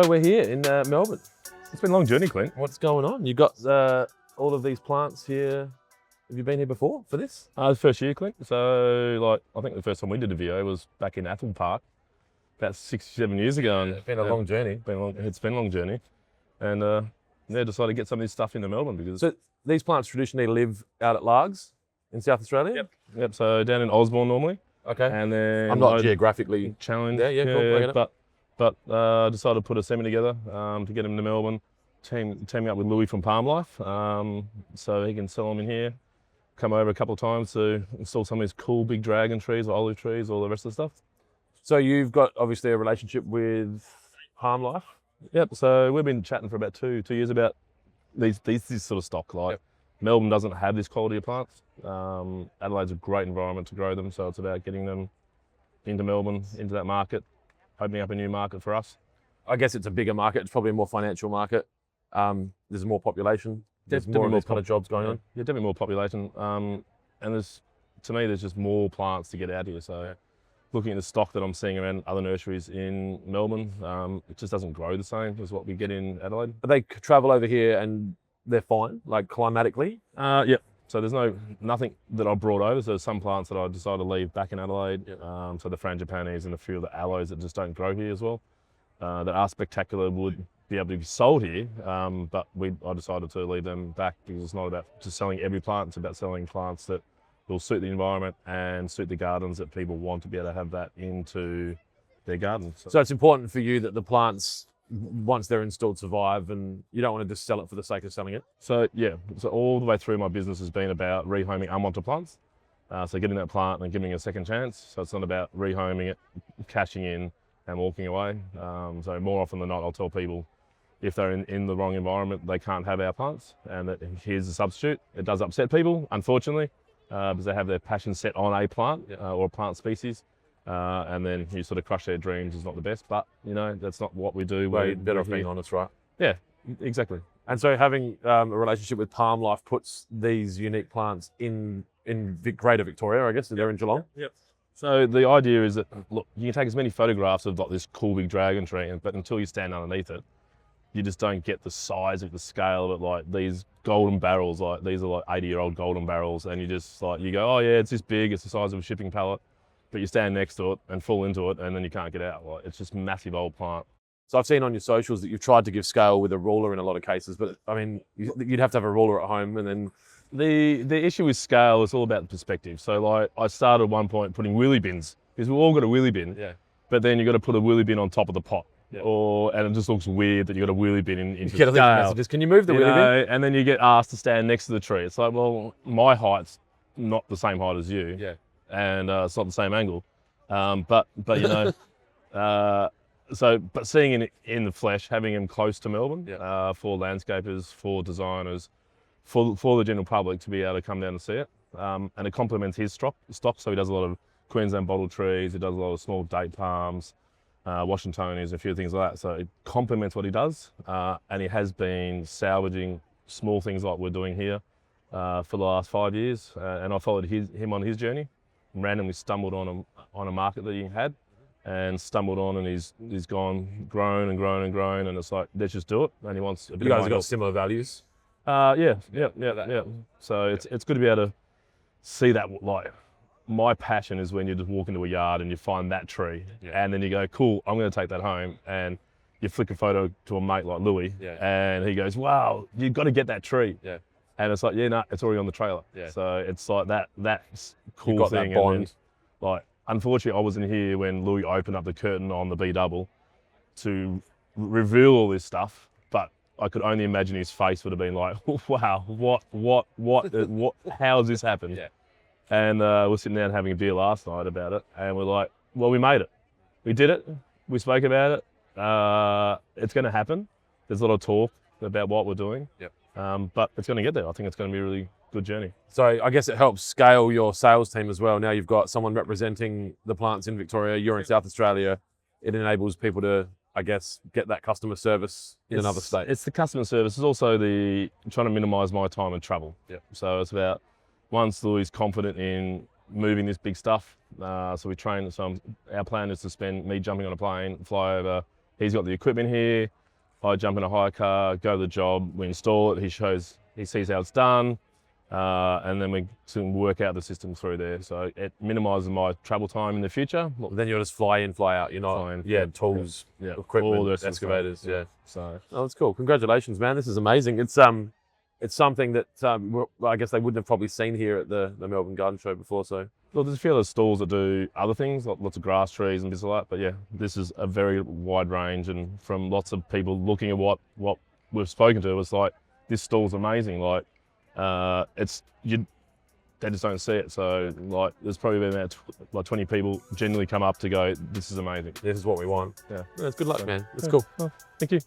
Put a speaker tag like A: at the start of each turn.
A: So we're here in Melbourne.
B: It's been a long journey, Clint.
A: What's going on? You got all of these plants here. Have you been here before for this?
B: The first year, Clint. So, I think the first time we did a video was back in Adelaide Park, about 6-7 years ago. And
A: It's been a long journey.
B: It's been a long journey. And decided to get some of this stuff into Melbourne because...
A: So these plants traditionally live out at Largs in South Australia?
B: Yep, so down in Osborne normally.
A: Okay.
B: And then...
A: I'm not geographically
B: challenged.
A: Yeah, cool. I get it.
B: But decided to put a semi together to get him to Melbourne, teaming up with Louis from Palm Life, so he can sell them in here. Come over a couple of times to install some of these cool big dragon trees, or olive trees, all the rest of the stuff.
A: So you've got obviously a relationship with Palm Life?
B: Yep, so we've been chatting for about two years about this sort of stock. Melbourne doesn't have this quality of plants. Adelaide's a great environment to grow them, so it's about getting them into Melbourne, into that market, opening up a new market for us.
A: I guess it's a bigger market. It's probably a more financial market. There's more population. There's more of these kind of jobs going on.
B: Yeah, definitely more population. And there's just more plants to get out here. So looking at the stock that I'm seeing around other nurseries in Melbourne, it just doesn't grow the same as what we get in Adelaide.
A: But they travel over here and they're fine, like climatically?
B: Yeah. So there's nothing that I brought over. So there's some plants that I decided to leave back in Adelaide. So the frangipanis and a few of the aloes that just don't grow here as well. That are spectacular would be able to be sold here, but I decided to leave them back because it's not about just selling every plant. It's about selling plants that will suit the environment and suit the gardens that people want to be able to have that into their gardens.
A: So it's important for you that the plants, once they're installed, survive, and you don't want to just sell it for the sake of selling it?
B: So all the way through my business has been about rehoming unwanted plants. So getting that plant and giving it a second chance. So it's not about rehoming it, cashing in and walking away. So more often than not, I'll tell people if they're in the wrong environment, they can't have our plants, and that here's a substitute. It does upset people, unfortunately, because they have their passion set on a plant or a plant species. And then you sort of crush their dreams is not the best, but that's not what we do.
A: We're better off being honest, right?
B: Yeah, exactly.
A: And so having a relationship with Palm Life puts these unique plants in Greater Victoria, I guess. They're in Geelong.
B: Yep. So the idea is that, look, you can take as many photographs of this cool big dragon tree, but until you stand underneath it, you just don't get the size of the scale of it. Like these golden barrels, these are 80-year-old golden barrels, and you just you go, oh yeah, it's this big, it's the size of a shipping pallet, but you stand next to it and fall into it, and then you can't get out. It's just massive old plant.
A: So I've seen on your socials that you've tried to give scale with a ruler in a lot of cases, but I mean, you'd have to have a ruler at home, and then
B: the issue with scale is all about the perspective. So I started at one point putting wheelie bins, because we've all got a wheelie bin, but then you've got to put a wheelie bin on top of the pot. And it just looks weird that you've got a wheelie bin into
A: scale. Messages. Can you move the wheelie bin?
B: And then you get asked to stand next to the tree. It's like, well, my height's not the same height as you, and it's not the same angle. But seeing it in the flesh, having him close to Melbourne for landscapers, for designers, for the general public to be able to come down and see it, and it complements his stock. So he does a lot of Queensland bottle trees. He does a lot of small date palms. Washingtonians, a few things like that. So it complements what he does, and he has been salvaging small things like we're doing here for the last 5 years. And I followed him on his journey, and randomly stumbled on a market that he had, and stumbled on, and he's grown and grown and grown, and it's like, let's just do it. And he wants.
A: You guys have got similar values.
B: Yeah. So it's good to be able to see that My passion is when you just walk into a yard and you find that tree, and then you go, cool, I'm going to take that home, and you flick a photo to a mate like Louis, and he goes, wow, you've got to get that tree. And it's like, it's already on the trailer. So it's like that's cool.
A: You've got
B: thing.
A: That bond.
B: And then, unfortunately, I wasn't here when Louis opened up the curtain on the B double to reveal all this stuff, but I could only imagine his face would have been like, wow, what, how has this happened? And we're sitting down having a beer last night about it, and we're like, well, we made it. We did it. We spoke about it. It's going to happen. There's a lot of talk about what we're doing, but it's going to get there. I think it's going to be a really good journey.
A: So I guess it helps scale your sales team as well. Now you've got someone representing the plants in Victoria, you're in South Australia. It enables people to, I guess, get that customer service in another state.
B: It's the customer service. It's also trying to minimise my time and travel. So it's about, once Louis confident in moving this big stuff, so we train. So our plan is to spend me jumping on a plane, fly over, He's got the equipment here. I jump in a hire car, go to the job, we install it. He sees how it's done, and then we can work out the system through there. So it minimises my travel time in the future.
A: Then you'll just fly in, fly out. You're not, tools, equipment,
B: all the
A: excavators. Yeah.
B: So.
A: Oh, that's cool. Congratulations, man. This is amazing. It's something that I guess they wouldn't have probably seen here at the Melbourne Garden Show before. So.
B: Well, there's a few other stalls that do other things, like lots of grass trees and bits like that. But yeah, this is a very wide range, and from lots of people looking at what we've spoken to, it's like this stall's amazing. Like they just don't see it. So like there's probably been about like 20 people genuinely come up to go, this is amazing.
A: This is what we want.
B: Yeah.
A: That's good luck, man. That's cool.
B: Well, thank you.